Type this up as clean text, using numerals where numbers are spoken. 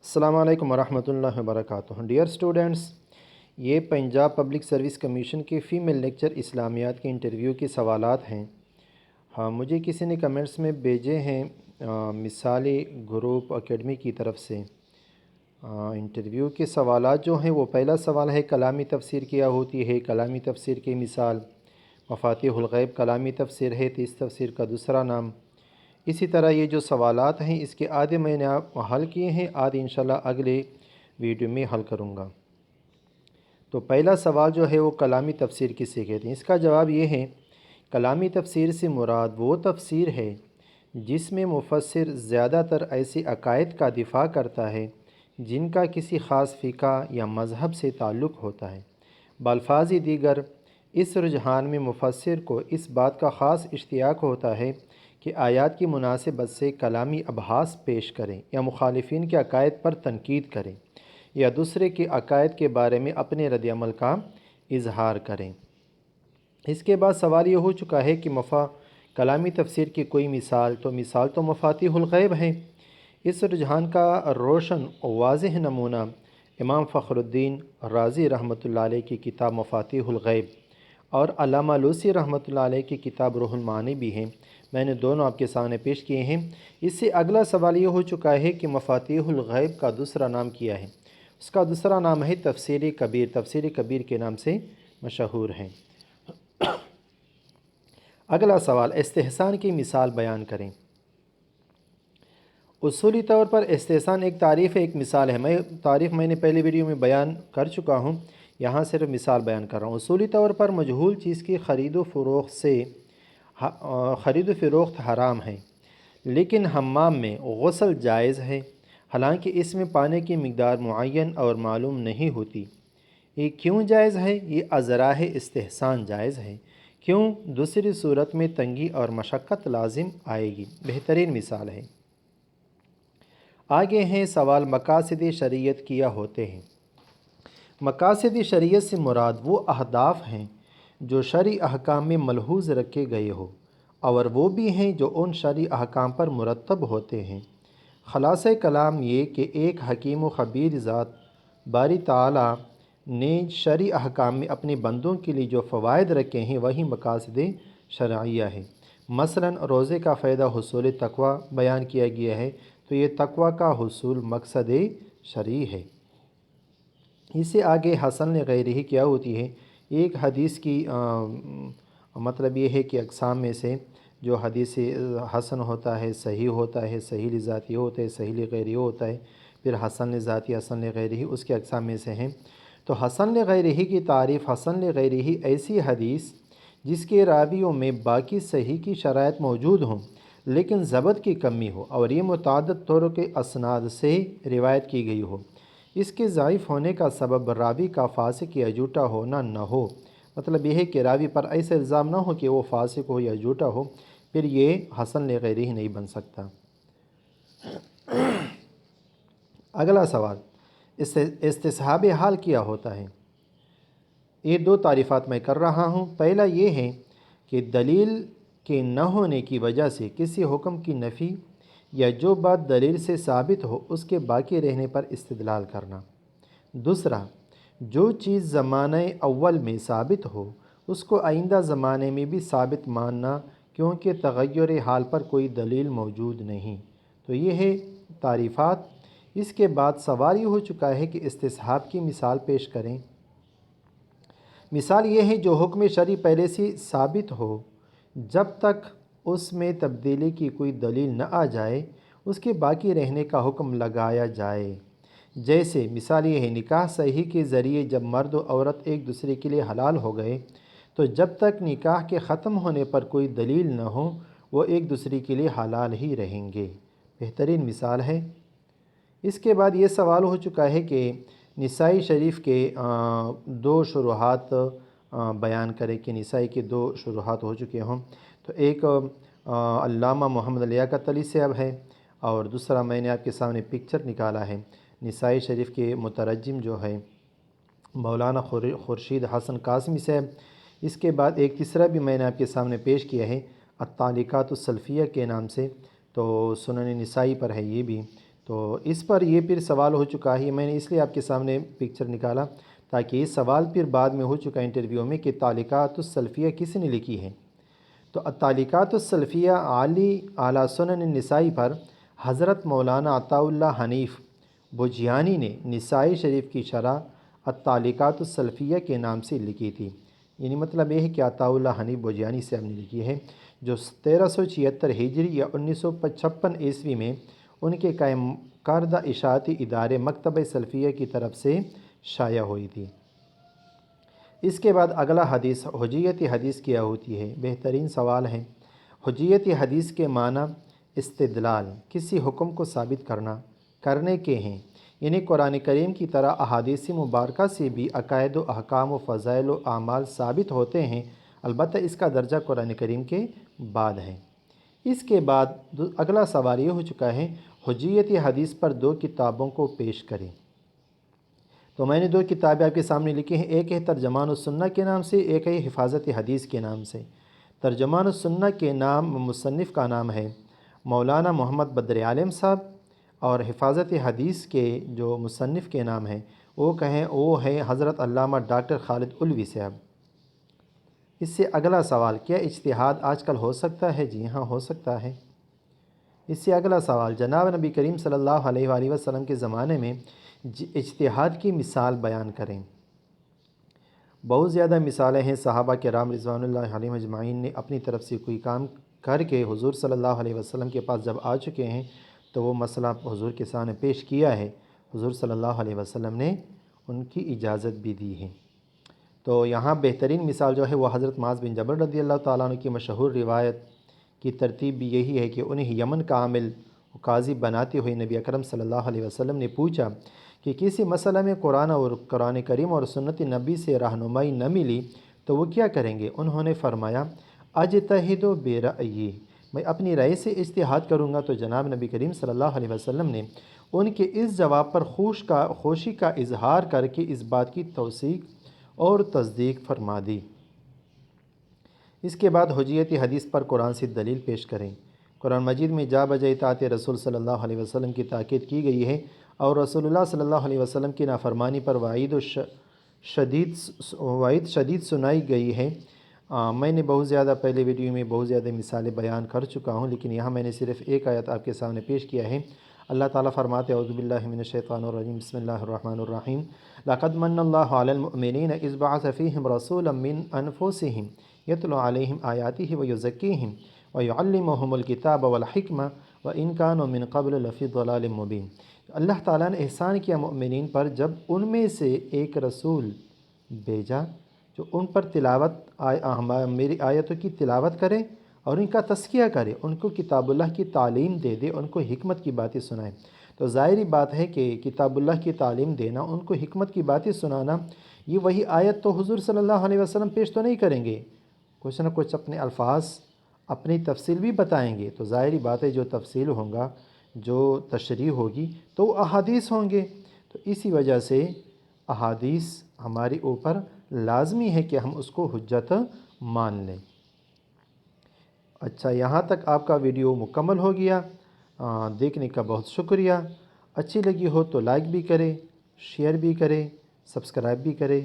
السلام علیکم ورحمۃ اللہ وبرکاتہ۔ ڈیئر اسٹوڈنٹس، یہ پنجاب پبلک سروس کمیشن کے فیمیل لیکچر اسلامیات کے انٹرویو کے سوالات ہیں۔ ہاں، مجھے کسی نے کمنٹس میں بھیجے ہیں مثالی گروپ اکیڈمی کی طرف سے۔ انٹرویو کے سوالات جو ہیں، وہ پہلا سوال ہے کلامی تفسیر کیا ہوتی ہے، کلامی تفسیر کی مثال۔ مفاتیح الغیب کلامی تفسیر ہے تو اس تفسیر کا دوسرا نام۔ اسی طرح یہ جو سوالات ہیں، اس کے آدھے میں نے حل کیے ہیں، آدھے انشاءاللہ اگلے ویڈیو میں حل کروں گا۔ تو پہلا سوال جو ہے وہ کلامی تفسیر کسے کہتے ہیں؟ اس کا جواب یہ ہے، کلامی تفسیر سے مراد وہ تفسیر ہے جس میں مفسر زیادہ تر ایسے عقائد کا دفاع کرتا ہے جن کا کسی خاص فقہ یا مذہب سے تعلق ہوتا ہے۔ بالفاظ دیگر، اس رجحان میں مفسر کو اس بات کا خاص اشتیاق ہوتا ہے کہ آیات کی مناسبت سے کلامی ابحاث پیش کریں یا مخالفین کے عقائد پر تنقید کریں یا دوسرے کے عقائد کے بارے میں اپنے رد عمل کا اظہار کریں۔ اس کے بعد سوال یہ ہو چکا ہے کہ کلامی تفسیر کی کوئی مثال تو مفاتیح الغیب ہیں۔ اس رجحان کا روشن و واضح نمونہ امام فخر الدین رازی رحمۃ اللہ علیہ کی کتاب مفاتیح الغیب اور علامہ لوسی رحمۃ اللہ علیہ کی کتاب روح المعانی بھی ہیں۔ میں نے دونوں آپ کے سامنے پیش کیے ہیں۔ اس سے اگلا سوال یہ ہو چکا ہے کہ مفاتیح الغیب کا دوسرا نام کیا ہے؟ اس کا دوسرا نام ہے تفسیر کبیر۔ تفسیر کبیر کے نام سے مشہور ہیں۔ اگلا سوال، استحسان کی مثال بیان کریں۔ اصولی طور پر استحسان ایک تعریف ہے، ایک مثال ہے۔ تعریف میں نے پہلے ویڈیو میں بیان کر چکا ہوں، یہاں صرف مثال بیان کر رہا ہوں۔ اصولی طور پر مجہول چیز کی خرید و فروخت حرام ہے، لیکن حمام میں غسل جائز ہے، حالانکہ اس میں پانی کی مقدار معین اور معلوم نہیں ہوتی۔ یہ کیوں جائز ہے؟ یہ ازراہ استحسان جائز ہے، کیوں؟ دوسری صورت میں تنگی اور مشقت لازم آئے گی۔ بہترین مثال ہے۔ آگے ہیں سوال، مقاصد شریعت کیا ہوتے ہیں؟ مقاصد شریعت سے مراد وہ اہداف ہیں جو شرعی احکام میں ملحوظ رکھے گئے ہو، اور وہ بھی ہیں جو ان شرعی احکام پر مرتب ہوتے ہیں۔ خلاصہ کلام یہ کہ ایک حکیم و خبیر ذات باری تعالیٰ نے شرعی احکام میں اپنے بندوں کے لیے جو فوائد رکھے ہیں وہی مقاصد شرعیہ ہے۔ مثلا روزے کا فائدہ حصول تقوی بیان کیا گیا ہے، تو یہ تقوی کا حصول مقصد شرعی ہے۔ اس سے آگے حسن غیرہ کیا ہوتی ہے؟ ایک حدیث کی مطلب یہ ہے کہ اقسام میں سے جو حدیث حسن ہوتا ہے، صحیح ہوتا ہے، صحیح لذاتی ہوتا ہے، صحیح لغیرہ ہوتا ہے، پھر حسن لذاتی، حسن لغیرہ، اس کے اقسام میں سے ہیں۔ تو حسن لغیرہ کی تعریف، حسن لغیرہ ایسی حدیث جس کے راویوں میں باقی صحیح کی شرائط موجود ہوں لیکن ضبط کی کمی ہو، اور یہ متعدد طرق کے اسناد سے روایت کی گئی ہو۔ اس کے ضعیف ہونے کا سبب راوی کا فاسق یا جھوٹا ہونا نہ ہو، مطلب یہ ہے کہ راوی پر ایسا الزام نہ ہو کہ وہ فاسق ہو یا جھوٹا ہو، پھر یہ حسن لغیرہ نہیں بن سکتا۔ اگلا سوال، استصحاب حال کیا ہوتا ہے؟ یہ دو تعریفات میں کر رہا ہوں۔ پہلا یہ ہے کہ دلیل کے نہ ہونے کی وجہ سے کسی حکم کی نفی یا جو بات دلیل سے ثابت ہو اس کے باقی رہنے پر استدلال کرنا۔ دوسرا، جو چیز زمانہ اول میں ثابت ہو اس کو آئندہ زمانے میں بھی ثابت ماننا، کیونکہ تغیر حال پر کوئی دلیل موجود نہیں۔ تو یہ ہے تعریفات۔ اس کے بعد سوال یہ ہو چکا ہے کہ استصحاب کی مثال پیش کریں۔ مثال یہ ہے جو حکم شرعی پہلے سے ثابت ہو، جب تک اس میں تبدیلی کی کوئی دلیل نہ آ جائے اس کے باقی رہنے کا حکم لگایا جائے۔ جیسے مثال یہ ہے، نکاح صحیح کے ذریعے جب مرد و عورت ایک دوسرے کے لیے حلال ہو گئے تو جب تک نکاح کے ختم ہونے پر کوئی دلیل نہ ہو وہ ایک دوسرے کے لیے حلال ہی رہیں گے۔ بہترین مثال ہے۔ اس کے بعد یہ سوال ہو چکا ہے کہ نسائی شریف کے دو شروحات بیان کریں کہ نسائی کے دو شروحات ہو چکے ہوں۔ تو ایک علامہ محمد لیاقت علی صاحب ہے، اور دوسرا میں نے آپ کے سامنے پکچر نکالا ہے، نسائی شریف کے مترجم جو ہے مولانا خورشید حسن قاسمی صاحب۔ اس کے بعد ایک تیسرا بھی میں نے آپ کے سامنے پیش کیا ہے، التعلیقات السلفیہ کے نام سے، تو سنن نسائی پر ہے یہ بھی۔ تو اس پر یہ پھر سوال ہو چکا ہے، میں نے اس لیے آپ کے سامنے پکچر نکالا تاکہ یہ سوال پھر بعد میں ہو چکا انٹرویو میں کہ تعلیقات السلفیہ کس نے لکھی ہے۔ تو التعلیقات السلفیہ اعلیٰ سنن النسائی پر حضرت مولانا عطاء اللہ حنیف بوجیانی نے نسائی شریف کی شرح التعلیقات السلفیہ کے نام سے لکھی تھی۔ یعنی مطلب یہ ہے کہ عطاء اللہ حنیف بوجیانی سے ہم نے لکھی ہے، جو 1376 ہجری یا 1956 عیسوی میں ان کے قائم کردہ اشاعتی ادارے مکتبہ سلفیہ کی طرف سے شائع ہوئی تھی۔ اس کے بعد اگلا حدیث حجیت حدیث کیا ہوتی ہے؟ بہترین سوال ہے۔ حجیت حدیث کے معنی استدلال، کسی حکم کو ثابت کرنے کے ہیں، یعنی قرآن کریم کی طرح احادیث مبارکہ سے بھی عقائد و احکام و فضائل و اعمال ثابت ہوتے ہیں، البتہ اس کا درجہ قرآن کریم کے بعد ہے۔ اس کے بعد اگلا سوال یہ ہو چکا ہے، حجیت حدیث پر 2 کتابوں کو پیش کریں۔ تو میں نے 2 کتابیں آپ کے سامنے لکھی ہیں، ایک ہے ترجمان السنہ کے نام سے، ایک ہے حفاظت حدیث کے نام سے۔ ترجمان السنہ کے نام مصنف کا نام ہے مولانا محمد بدر عالم صاحب، اور حفاظت حدیث کے جو مصنف کے نام ہے وہ ہے حضرت علامہ ڈاکٹر خالد علوی صاحب۔ اس سے اگلا سوال، کیا اجتہاد آج کل ہو سکتا ہے؟ جی ہاں، ہو سکتا ہے۔ اس سے اگلا سوال، جناب نبی کریم صلی اللہ علیہ وآلہ وسلم کے زمانے میں اجتہاد کی مثال بیان کریں۔ بہت زیادہ مثالیں ہیں، صحابہ کرام رضوان اللہ علیہم اجمعین نے اپنی طرف سے کوئی کام کر کے حضور صلی اللہ علیہ وسلم کے پاس جب آ چکے ہیں تو وہ مسئلہ حضور کے سامنے پیش کیا ہے، حضور صلی اللہ علیہ وسلم نے ان کی اجازت بھی دی ہے۔ تو یہاں بہترین مثال جو ہے وہ حضرت معاذ بن جبل رضی اللہ تعالیٰ عنہ کی مشہور روایت کی ترتیب بھی یہی ہے کہ انہیں یمن کا عامل قاضی بناتے ہوئے نبی اکرم صلی اللہ علیہ وسلم نے پوچھا کہ کسی مسئلہ میں قرآن کریم اور سنت نبی سے رہنمائی نہ ملی تو وہ کیا کریں گے؟ انہوں نے فرمایا اجتہد برأیی، میں اپنی رائے سے اجتہاد کروں گا۔ تو جناب نبی کریم صلی اللہ علیہ وسلم نے ان کے اس جواب پر خوشی کا اظہار کر کے اس بات کی توثیق اور تصدیق فرما دی۔ اس کے بعد حجیت حدیث پر قرآن سے دلیل پیش کریں۔ قرآن مجید میں جا بجا اطاعت رسول صلی اللہ علیہ وسلم کی تاکید کی گئی ہے اور رسول اللہ صلی اللہ علیہ وسلم کی نافرمانی پر وعید شدید سنائی گئی ہے۔ میں نے بہت زیادہ پہلے ویڈیو میں بہت زیادہ مثالیں بیان کر چکا ہوں، لیکن یہاں میں نے صرف ایک آیت آپ کے سامنے پیش کیا ہے۔ اللہ تعالیٰ فرماتے اعوذ باللہ من الشیطان الرجیم بسم اللہ الرحمن الرحیم لقد من اللہ علی المؤمنین اذ بعث فیہم رسولا من انفسہم یتلو علیہم آیاتہ ویزکیہم ویعلمہم الکتاب والحکمہ وان کانوا من قبل لفی ضلال مبین۔ اللہ تعالیٰ نے احسان کیا مومنین پر جب ان میں سے ایک رسول بھیجا جو ان پر میری آیتوں کی تلاوت کرے اور ان کا تزکیہ کرے، ان کو کتاب اللہ کی تعلیم دے، ان کو حکمت کی باتیں سنائے۔ تو ظاہری بات ہے کہ کتاب اللہ کی تعلیم دینا، ان کو حکمت کی باتیں سنانا، یہ وہی آیت تو حضور صلی اللہ علیہ وسلم پیش تو نہیں کریں گے، کچھ نہ کچھ اپنے الفاظ اپنی تفصیل بھی بتائیں گے۔ تو ظاہری بات ہے جو تفصیل ہوگا، جو تشریح ہوگی تو وہ احادیث ہوں گے۔ تو اسی وجہ سے احادیث ہمارے اوپر لازمی ہے کہ ہم اس کو حجت مان لیں۔ اچھا، یہاں تک آپ کا ویڈیو مکمل ہو گیا، دیکھنے کا بہت شکریہ۔ اچھی لگی ہو تو لائک بھی کریں، شیئر بھی کریں، سبسکرائب بھی کریں۔